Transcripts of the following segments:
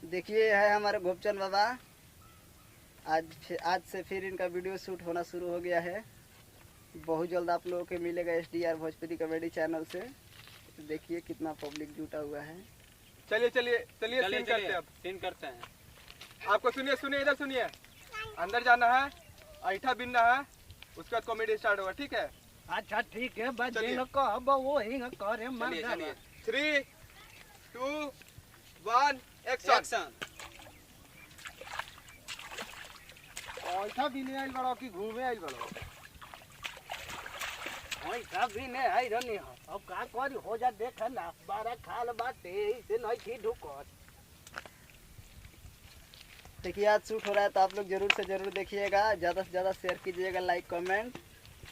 देखिए है हमारे गोपचंद बाबा। आज से फिर इनका वीडियो शूट होना शुरू हो गया है। बहुत जल्द आप लोगों को मिलेगा SDR भोजपुरी कॉमेडी चैनल से। देखिए कितना पब्लिक जुटा हुआ है। चलिए चलिए चलिए सीन करते हैं। अब सीन करते हैं। आपको सुनिए सुनिए इधर सुनिए। अंदर जाना है, ऐठा बिनना है, उसके बाद कॉमेडी स्टार्ट होगा। ठीक है? अच्छा ठीक है। चलिए। 3, 2, 1 एक्शन। ऐठा बिने आइल बड़ो कि घूमे आइल बड़ो? ऐसा भी नहीं आई रहनी हो। अब का करी हो जा देख ना 12 खाल बाटे इसे नहीं थी ढुकत। देखिए आज शूट हो रहा है तो आप लोग जरूर से जरूर देखिएगा। ज़्यादा से ज़्यादा शेयर कीजिएगा, लाइक कमेंट,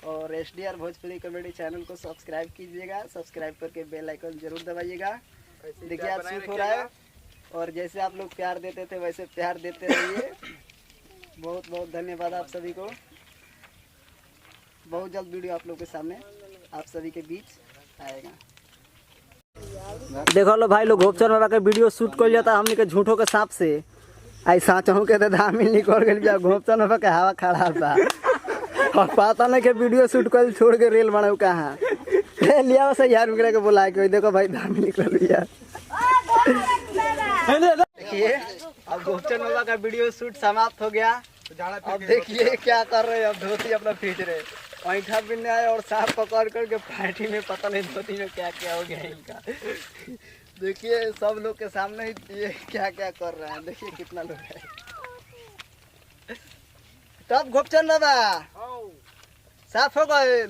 और SDR भोजपुरी कॉमेडी चैनल को सब्सक्राइब कीजिएगा। सब्सक्राइब करके बेल आइकन जरूर दबाइएगा। देखिए आज शूट हो रहा है और जैसे आप लोग प्यार देते थे वैसे प्यार देते रहिए। बहुत बहुत धन्यवाद आप सभी को। बहुत जल्द वीडियो आप लोग के सामने आप सभी के बीच आएगा। देखो लो भाई लोग, गोपचंद बाबा का वीडियो शूट कर जाता हमने के झूठों के सांप से। ऐसा चाहूँ के तो धामिल निकल गई। गोपचंद बाबा के हवा खड़ा था और पता नहीं के वीडियो शूट कर छोड़ के रेल बनाऊ कहाँ लिया से यार मिला के बुला के। देखो भाई धामिल निकल गया। देखिए अब गोपचंद बाबा का वीडियो शूट समाप्त हो गया। अब देखिए क्या कर रहे हैं। अब धोती अपना खींच रहे, ऐठा बिनने आए और सांप पकड़ करके पार्टी में पता नहीं धोती में क्या क्या हो गया इनका। देखिए सब लोग के सामने ही ये क्या क्या कर रहे हैं। देखिए कितना लोग है। तब गोपचंद बाबा साफ हो गए।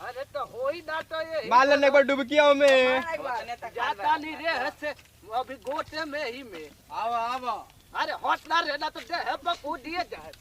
अरे तो हो ही ना तो ये मार लेने एक बार डुबकिया में जाता नहीं रे से अभी गोटे में ही में। आओ आओ। अरे हौसला रहना तो दे है पकू दिए जाए।